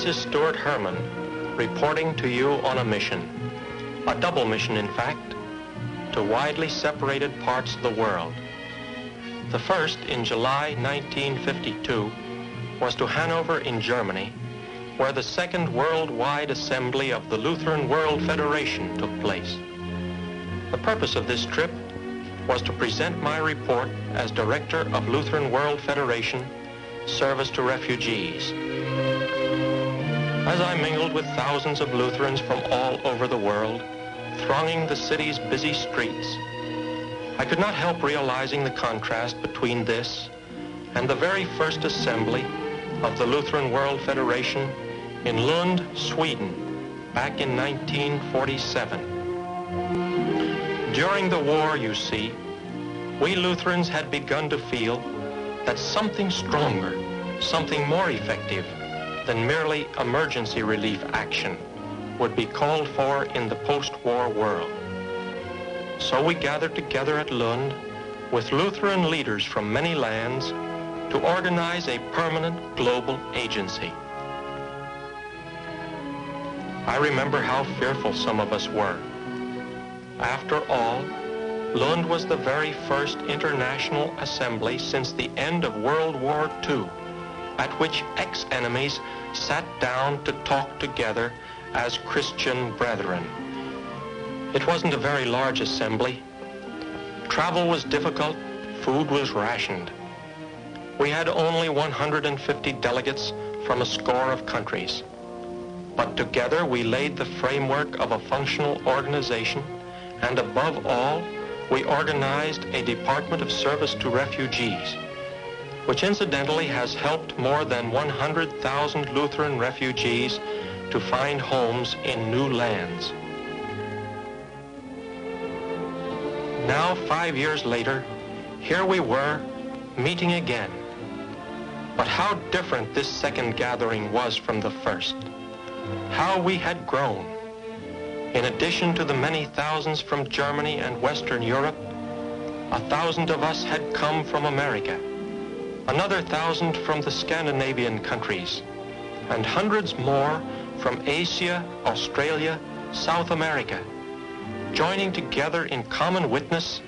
This is Stewart Herman, reporting to you on a mission, a double mission in fact, to widely separated parts of the world. The first, in July 1952, was to Hanover in Germany, where the Second Worldwide Assembly of the Lutheran World Federation took place. The purpose of this trip was to present my report as Director of Lutheran World Federation, Service to Refugees. As I mingled with thousands of Lutherans from all over the world, thronging the city's busy streets, I could not help realizing the contrast between this and the very first assembly of the Lutheran World Federation in Lund, Sweden, back in 1947. During the war, you see, we Lutherans had begun to feel that something stronger, something more effective than merely emergency relief action would be called for in the post-war world. So we gathered together at Lund with Lutheran leaders from many lands to organize a permanent global agency. I remember how fearful some of us were. After all, Lund was the very first international assembly since the end of World War II, at which ex-enemies sat down to talk together as Christian brethren. It wasn't a very large assembly. Travel was difficult, food was rationed. We had only 150 delegates from a score of countries. But together we laid the framework of a functional organization, and above all, we organized a Department of Service to Refugees, which incidentally has helped more than 100,000 Lutheran refugees to find homes in new lands. Now, 5 years later, here we were, meeting again. But how different this second gathering was from the first. How we had grown. In addition to the many thousands from Germany and Western Europe, 1,000 of us had come from America, another 1,000 from the Scandinavian countries, and hundreds more from Asia, Australia, South America, joining together in common witness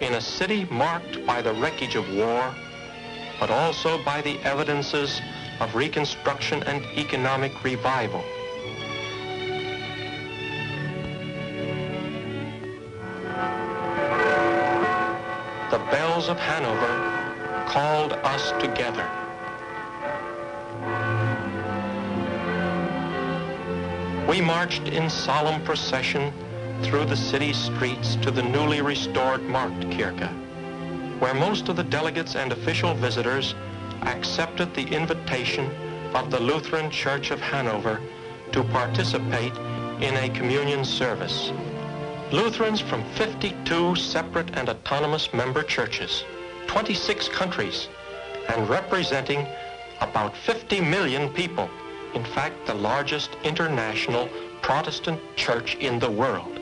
in a city marked by the wreckage of war, but also by the evidences of reconstruction and economic revival. The bells of Hanover called us together. We marched in solemn procession through the city's streets to the newly restored Marktkirche, where most of the delegates and official visitors accepted the invitation of the Lutheran Church of Hanover to participate in a communion service. Lutherans from 52 separate and autonomous member churches, 26 countries, and representing about 50 million people, in fact, the largest international Protestant church in the world.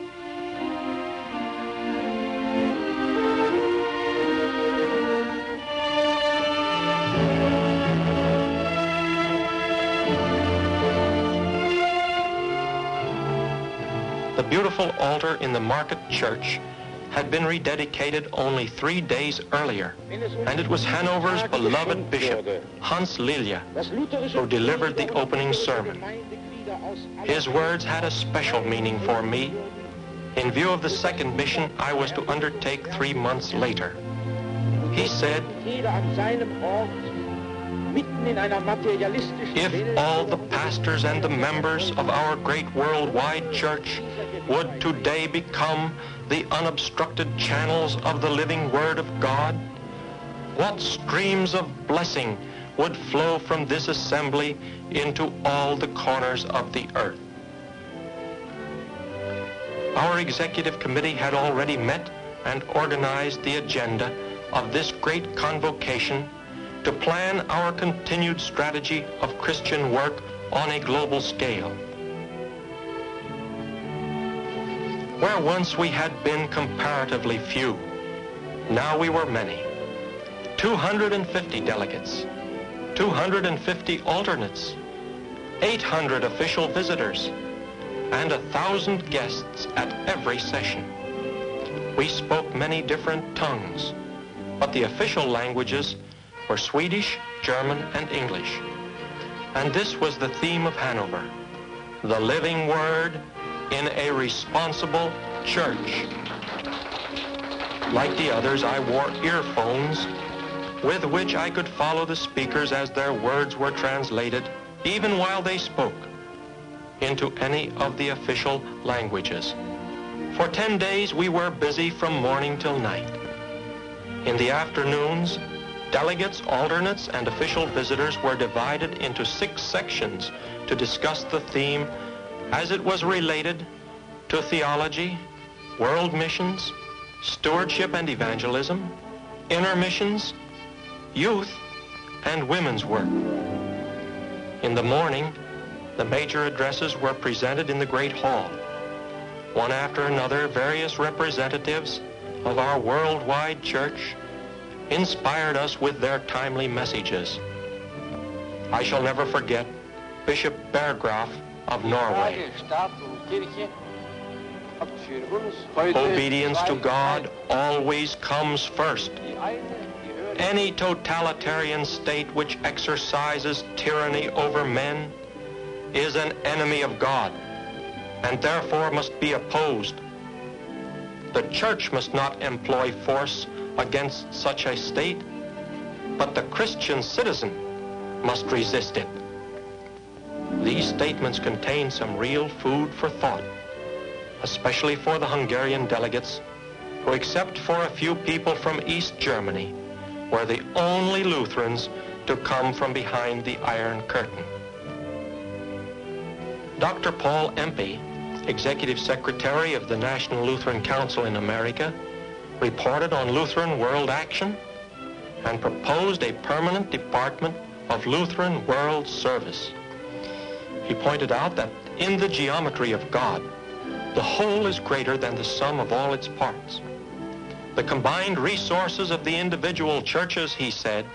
The beautiful altar in the market church had been rededicated only 3 days earlier, and it was Hanover's beloved bishop, Hans Lilja, who delivered the opening sermon. His words had a special meaning for me, in view of the second mission I was to undertake 3 months later. He said, "If all the pastors and the members of our great worldwide church would today become the unobstructed channels of the living Word of God, what streams of blessing would flow from this assembly into all the corners of the earth." Our executive committee had already met and organized the agenda of this great convocation to plan our continued strategy of Christian work on a global scale. Where once we had been comparatively few, now we were many. 250 delegates, 250 alternates, 800 official visitors, and 1,000 guests at every session. We spoke many different tongues, but the official languages were Swedish, German, and English. And this was the theme of Hanover, the living word in a responsible church. Like the others, I wore earphones with which I could follow the speakers as their words were translated, even while they spoke, into any of the official languages. For 10 days, we were busy from morning till night. In the afternoons, delegates, alternates, and official visitors were divided into 6 sections to discuss the theme as it was related to theology, world missions, stewardship and evangelism, inner missions, youth, and women's work. In the morning, the major addresses were presented in the Great Hall. One after another, various representatives of our worldwide church inspired us with their timely messages. I shall never forget Bishop Berggraf of Norway. Obedience to God always comes first. Any totalitarian state which exercises tyranny over men is an enemy of God, and therefore must be opposed. The church must not employ force against such a state, but the Christian citizen must resist it. These statements contain some real food for thought, especially for the Hungarian delegates, who, except for a few people from East Germany, were the only Lutherans to come from behind the Iron Curtain. Dr. Paul Empey, Executive Secretary of the National Lutheran Council in America, reported on Lutheran world action and proposed a permanent department of Lutheran world service. He pointed out that in the geometry of God, the whole is greater than the sum of all its parts. The combined resources of the individual churches, he said,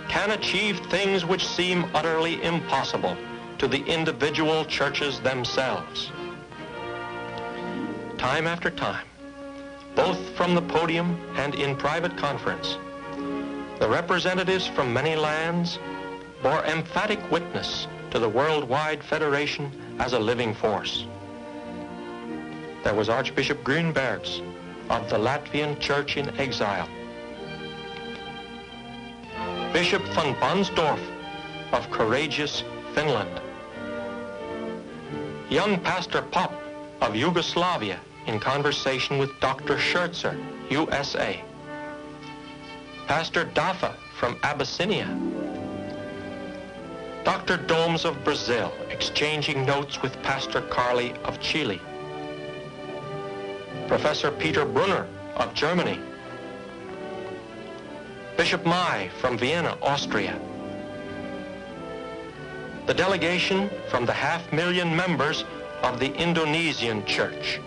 can achieve things which seem utterly impossible to the individual churches themselves. Time after time, both from the podium and in private conference, the representatives from many lands bore emphatic witness to the worldwide federation as a living force. There was Archbishop Grünbergs of the Latvian Church in exile, Bishop von Bonsdorf of courageous Finland, young Pastor Pop of Yugoslavia in conversation with Dr. Scherzer, USA, Pastor Dafa from Abyssinia, Dr. Domes of Brazil exchanging notes with Pastor Carli of Chile, Professor Peter Brunner of Germany, Bishop Mai from Vienna, Austria, the delegation from the 500,000 members of the Indonesian Church,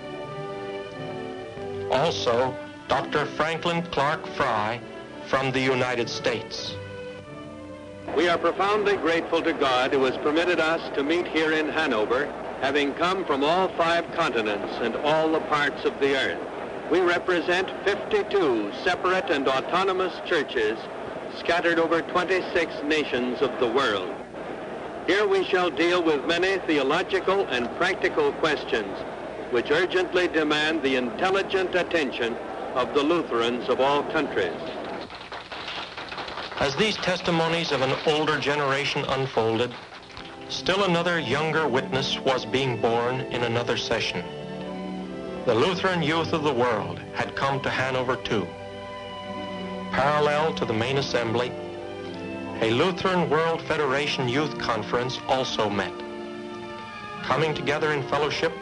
also Dr. Franklin Clark Fry from the United States. We are profoundly grateful to God who has permitted us to meet here in Hanover, having come from all 5 continents and all the parts of the earth. We represent 52 separate and autonomous churches scattered over 26 nations of the world. Here we shall deal with many theological and practical questions which urgently demand the intelligent attention of the Lutherans of all countries. As these testimonies of an older generation unfolded, still another younger witness was being born in another session. The Lutheran youth of the world had come to Hanover too. Parallel to the main assembly, a Lutheran World Federation Youth Conference also met. Coming together in fellowship,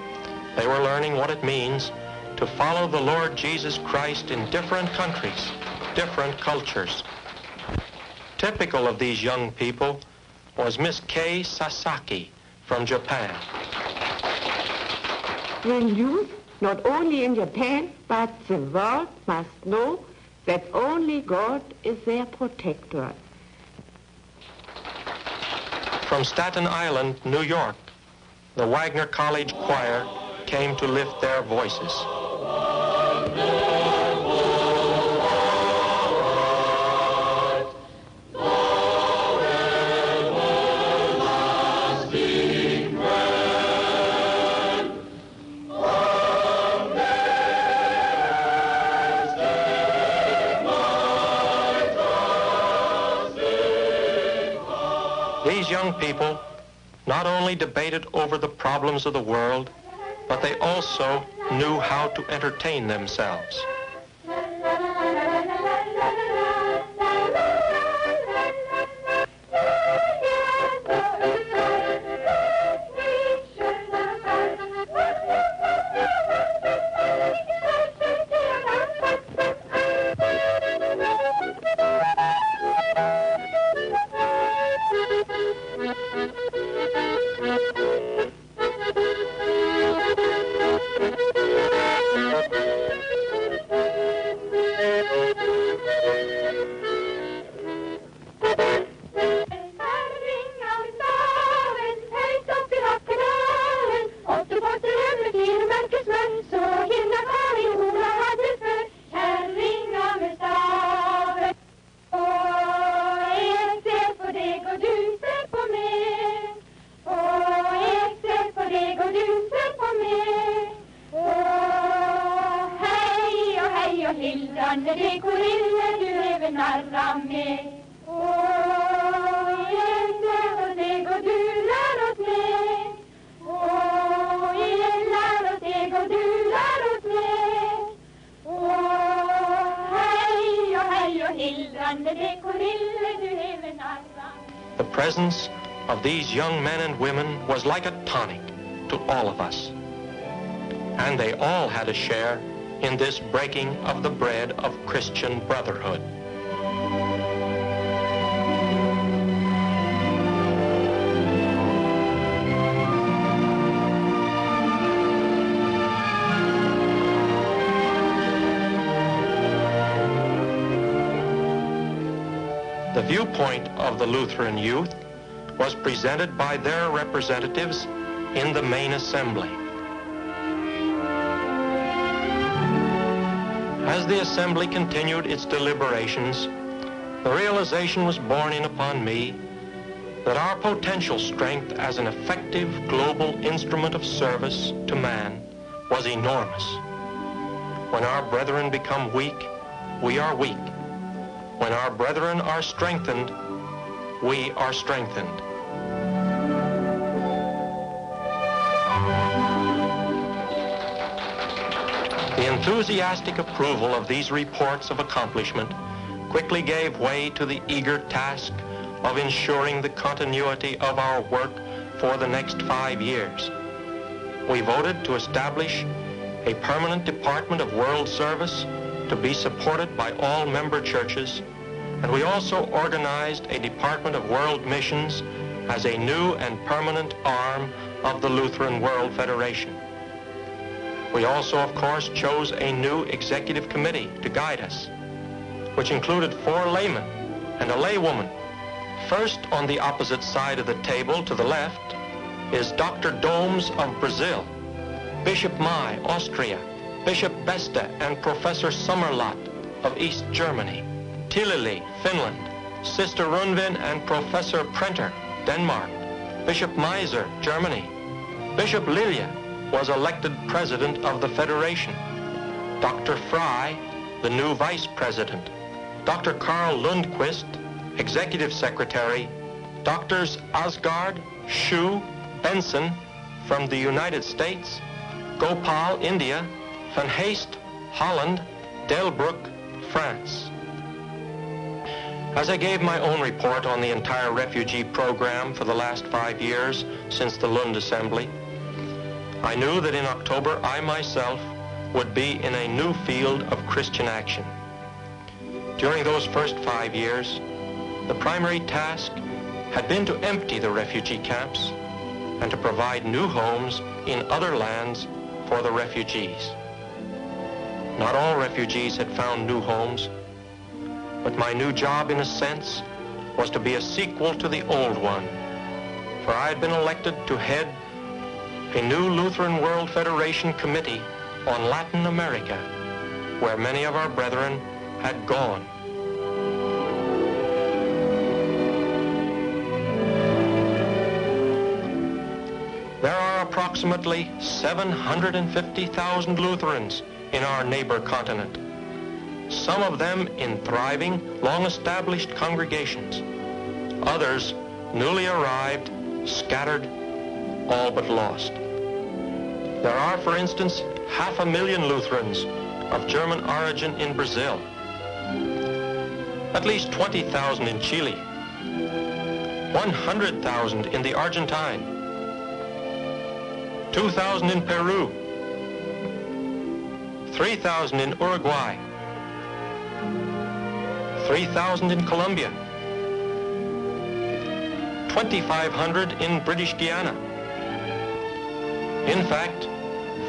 they were learning what it means to follow the Lord Jesus Christ in different countries, different cultures. Typical of these young people was Miss Kei Sasaki from Japan. The youth, not only in Japan, but the world must know that only God is their protector. From Staten Island, New York, the Wagner College Choir came to lift their voices. These young people not only debated over the problems of the world, but they also knew how to entertain themselves. The presence of these young men and women was like a tonic to all of us. And they all had a share in this breaking of the bread of Christian brotherhood. The viewpoint of the Lutheran youth was presented by their representatives in the main assembly. As the assembly continued its deliberations, the realization was borne in upon me that our potential strength as an effective global instrument of service to man was enormous. When our brethren become weak, we are weak. When our brethren are strengthened, we are strengthened. The enthusiastic approval of these reports of accomplishment quickly gave way to the eager task of ensuring the continuity of our work for the next 5 years. We voted to establish a permanent Department of World Service to be supported by all member churches, and we also organized a Department of World Missions as a new and permanent arm of the Lutheran World Federation. We also, of course, chose a new executive committee to guide us, which included 4 laymen and a laywoman. First, on the opposite side of the table to the left, is Dr. Domes of Brazil, Bishop Mai, Austria, Bishop Besta and Professor Sommerlath of East Germany, Tilili, Finland, Sister Runvin and Professor Prenter, Denmark, Bishop Meiser, Germany. Bishop Lilja was elected president of the Federation. Dr. Fry, the new vice president. Dr. Karl Lundquist, executive secretary. Doctors Asgard, Shu, Benson from the United States. Gopal, India. Van Heest, Holland. Delbruck, France. As I gave my own report on the entire refugee program for the last 5 years since the Lund Assembly, I knew that in October I myself would be in a new field of Christian action. During those first 5 years, the primary task had been to empty the refugee camps and to provide new homes in other lands for the refugees. Not all refugees had found new homes, but my new job, in a sense, was to be a sequel to the old one, for I had been elected to head a new Lutheran World Federation committee on Latin America, where many of our brethren had gone. There are approximately 750,000 Lutherans in our neighbor continent, some of them in thriving, long-established congregations, others newly arrived, scattered, all but lost. There are, for instance, 500,000 Lutherans of German origin in Brazil, at least 20,000 in Chile, 100,000 in the Argentine, 2,000 in Peru, 3,000 in Uruguay, 3,000 in Colombia, 2,500 in British Guiana. In fact,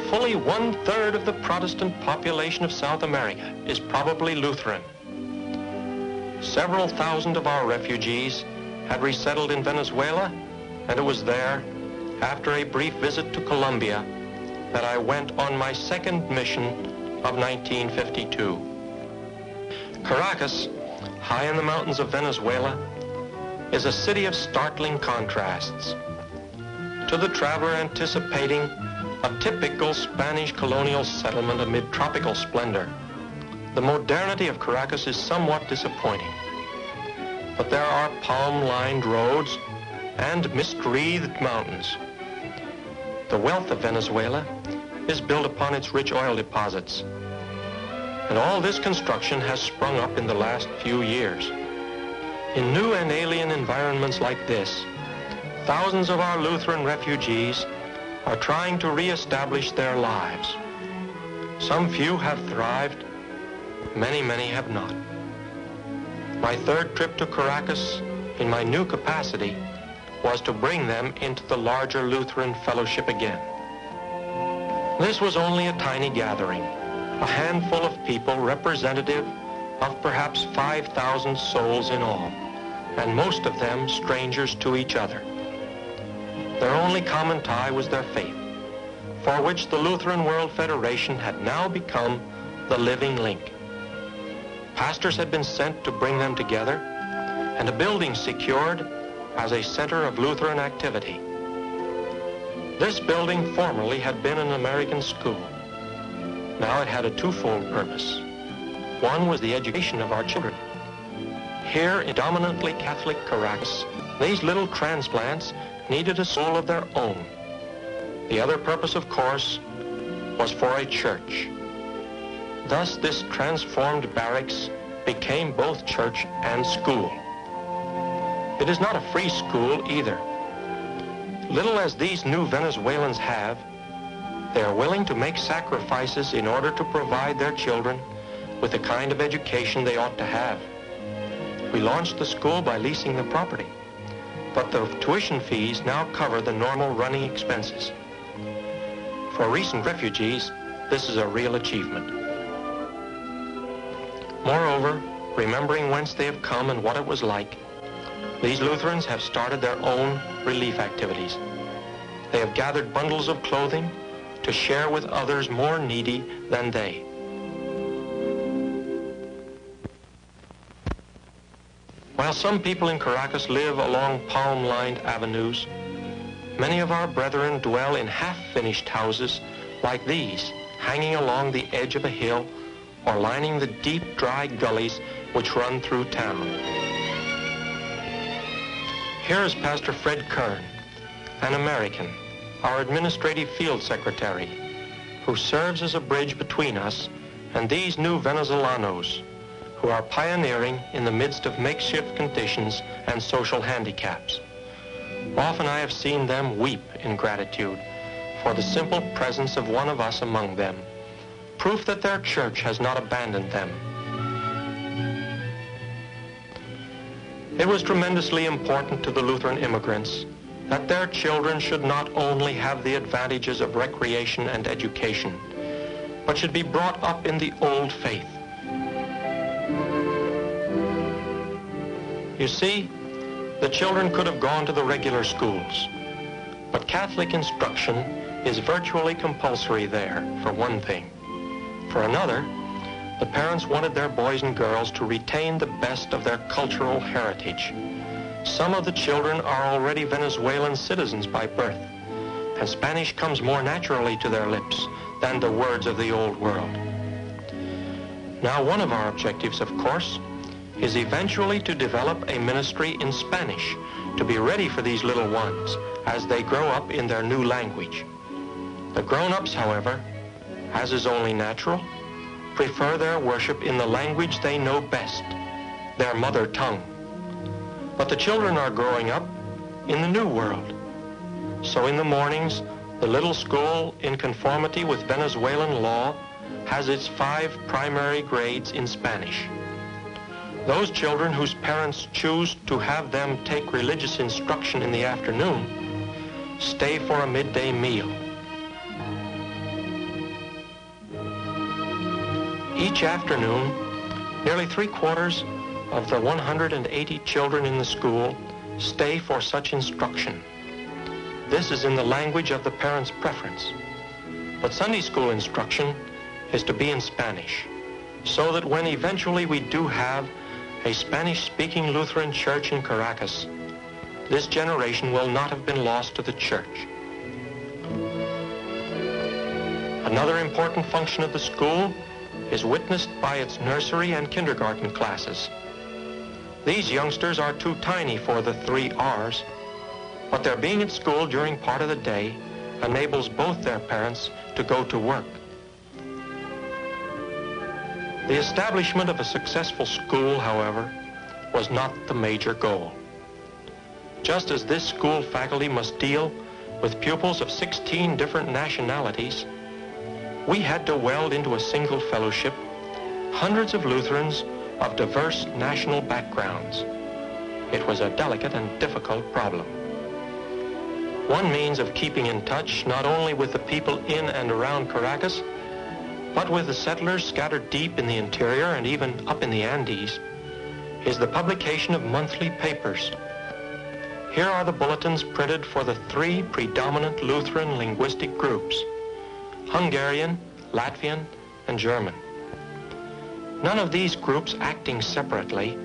fully 1/3 of the Protestant population of South America is probably Lutheran. Several thousand of our refugees had resettled in Venezuela, and it was there, after a brief visit to Colombia, that I went on my second mission of 1952. Caracas, high in the mountains of Venezuela, is a city of startling contrasts. To the traveler anticipating a typical Spanish colonial settlement amid tropical splendor, the modernity of Caracas is somewhat disappointing. But there are palm-lined roads and mist-wreathed mountains. The wealth of Venezuela is built upon its rich oil deposits. And all this construction has sprung up in the last few years. In new and alien environments like this, thousands of our Lutheran refugees are trying to re-establish their lives. Some few have thrived, many have not. My third trip to Caracas in my new capacity was to bring them into the larger Lutheran fellowship again. This was only a tiny gathering, a handful of people representative of perhaps 5,000 souls in all, and most of them strangers to each other. Their only common tie was their faith, for which the Lutheran World Federation had now become the living link. Pastors had been sent to bring them together, and a building secured as a center of Lutheran activity. This building formerly had been an American school. Now it had a twofold purpose. One was the education of our children. Here in dominantly Catholic Caracas, these little transplants needed a soul of their own. The other purpose, of course, was for a church. Thus, this transformed barracks became both church and school. It is not a free school either. Little as these new Venezuelans have, they are willing to make sacrifices in order to provide their children with the kind of education they ought to have. We launched the school by leasing the property, but the tuition fees now cover the normal running expenses. For recent refugees, this is a real achievement. Moreover, remembering whence they have come and what it was like, these Lutherans have started their own relief activities. They have gathered bundles of clothing to share with others more needy than they. While some people in Caracas live along palm-lined avenues, many of our brethren dwell in half-finished houses like these, hanging along the edge of a hill or lining the deep, dry gullies which run through town. Here is Pastor Fred Kern, an American, our administrative field secretary, who serves as a bridge between us and these new Venezolanos, who are pioneering in the midst of makeshift conditions and social handicaps. Often I have seen them weep in gratitude for the simple presence of one of us among them, proof that their church has not abandoned them. It was tremendously important to the Lutheran immigrants that their children should not only have the advantages of recreation and education, but should be brought up in the old faith. You see, the children could have gone to the regular schools. But Catholic instruction is virtually compulsory there, for one thing. For another, the parents wanted their boys and girls to retain the best of their cultural heritage. Some of the children are already Venezuelan citizens by birth, and Spanish comes more naturally to their lips than the words of the old world. Now, one of our objectives, of course, is eventually to develop a ministry in Spanish to be ready for these little ones as they grow up in their new language. The grown-ups, however, as is only natural, prefer their worship in the language they know best, their mother tongue. But the children are growing up in the new world. So in the mornings, the little school, in conformity with Venezuelan law, has its 5 primary grades in Spanish. Those children whose parents choose to have them take religious instruction in the afternoon stay for a midday meal. Each afternoon, nearly 3/4 of the 180 children in the school stay for such instruction. This is in the language of the parents' preference. But Sunday school instruction is to be in Spanish, so that when eventually we do have a Spanish-speaking Lutheran church in Caracas, this generation will not have been lost to the church. Another important function of the school is witnessed by its nursery and kindergarten classes. These youngsters are too tiny for the 3 R's, but their being at school during part of the day enables both their parents to go to work. The establishment of a successful school, however, was not the major goal. Just as this school faculty must deal with pupils of 16 different nationalities, we had to weld into a single fellowship hundreds of Lutherans of diverse national backgrounds. It was a delicate and difficult problem. One means of keeping in touch not only with the people in and around Caracas, but with the settlers scattered deep in the interior and even up in the Andes, is the publication of monthly papers. Here are the bulletins printed for the 3 predominant Lutheran linguistic groups: Hungarian, Latvian, and German. None of these groups acting separately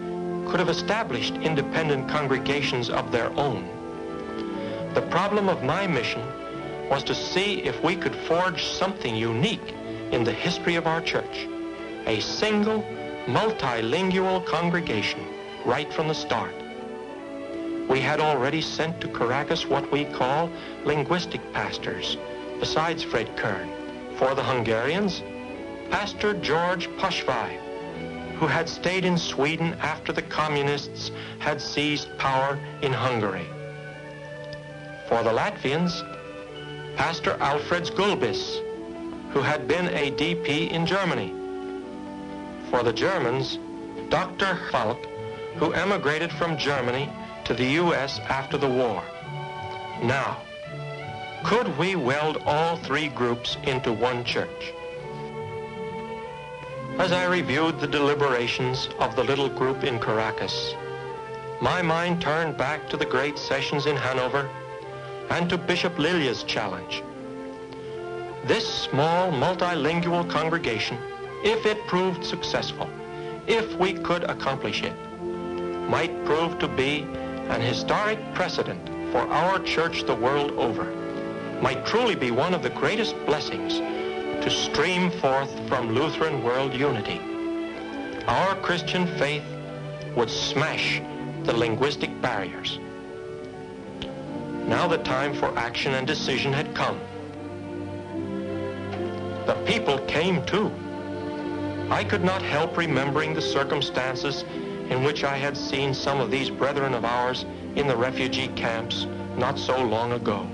could have established independent congregations of their own. The problem of my mission was to see if we could forge something unique in the history of our church, a single, multilingual congregation right from the start. We had already sent to Caracas what we call linguistic pastors, besides Fred Kern. For the Hungarians, Pastor George Pasvai, who had stayed in Sweden after the communists had seized power in Hungary. For the Latvians, Pastor Alfreds Gulbis, who had been a DP in Germany. For the Germans, Dr. Falk, who emigrated from Germany to the U.S. after the war. Now, could we weld all 3 groups into one church? As I reviewed the deliberations of the little group in Caracas, my mind turned back to the great sessions in Hanover and to Bishop Lilja's challenge. This small multilingual congregation, if it proved successful, if we could accomplish it, might prove to be an historic precedent for our church the world over, might truly be one of the greatest blessings to stream forth from Lutheran world unity. Our Christian faith would smash the linguistic barriers. Now the time for action and decision had come. The people came too. I could not help remembering the circumstances in which I had seen some of these brethren of ours in the refugee camps not so long ago.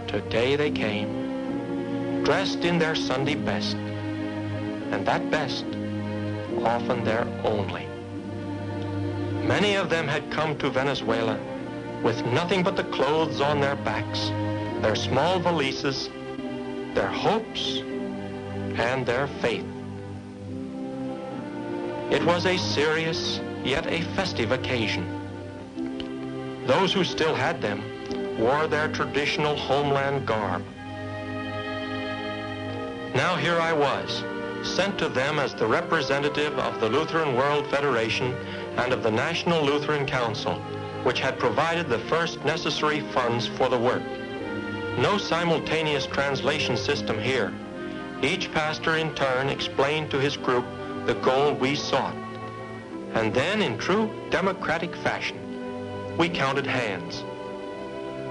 Today they came, dressed in their Sunday best, and that best often their only. Many of them had come to Venezuela with nothing but the clothes on their backs, their small valises, their hopes, and their faith. It was a serious, yet a festive occasion. Those who still had them wore their traditional homeland garb. Now here I was, sent to them as the representative of the Lutheran World Federation and of the National Lutheran Council, which had provided the first necessary funds for the work. No simultaneous translation system here. Each pastor in turn explained to his group the goal we sought. And then, in true democratic fashion, we counted hands.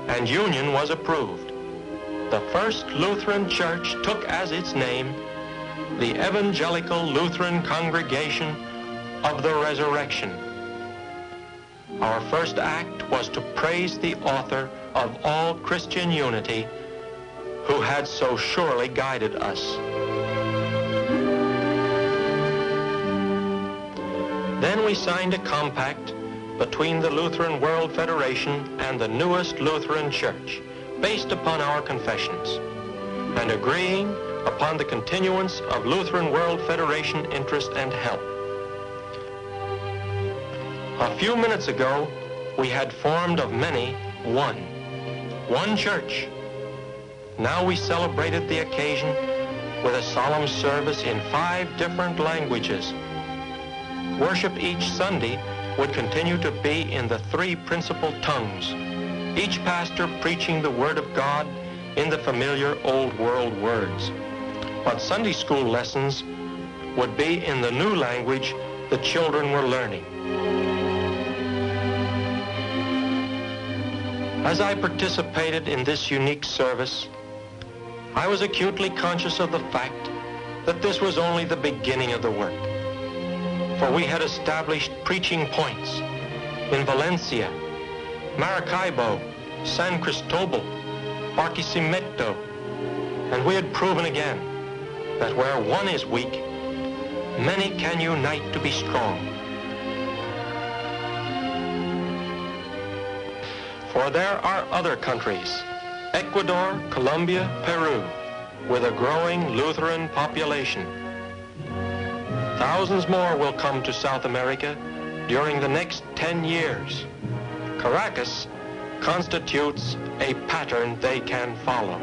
And union was approved. The First Lutheran Church took as its name the Evangelical Lutheran Congregation of the Resurrection. Our first act was to praise the author of all Christian unity, who had so surely guided us. Then we signed a compact between the Lutheran World Federation and the newest Lutheran Church, based upon our confessions, and agreeing upon the continuance of Lutheran World Federation interest and help. A few minutes ago, we had formed of many one church. Now we celebrated the occasion with a solemn service in 5 different languages. Worship each Sunday would continue to be in the 3 principal tongues, each pastor preaching the Word of God in the familiar Old World words. But Sunday school lessons would be in the new language the children were learning. As I participated in this unique service, I was acutely conscious of the fact that this was only the beginning of the work. For we had established preaching points in Valencia, Maracaibo, San Cristobal, Barquisimeto, and we had proven again that where one is weak, many can unite to be strong. For there are other countries, Ecuador, Colombia, Peru, with a growing Lutheran population. Thousands more will come to South America during the next 10 years. Caracas constitutes a pattern they can follow.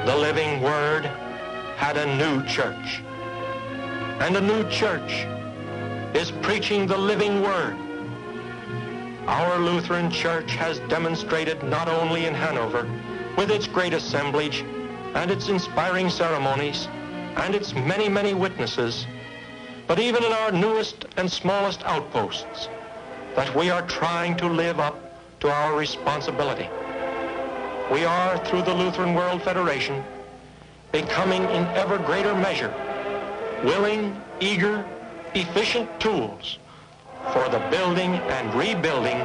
The living Word had a new church, and a new church is preaching the living Word. Our Lutheran Church has demonstrated not only in Hanover, with its great assemblage and its inspiring ceremonies and its many, many witnesses, but even in our newest and smallest outposts, that we are trying to live up to our responsibility. We are, through the Lutheran World Federation, becoming in ever greater measure willing, eager, efficient tools for the building and rebuilding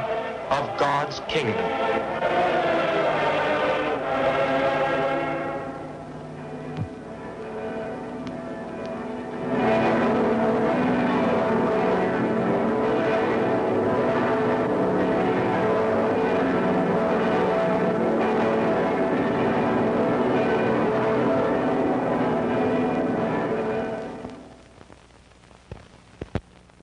of God's kingdom.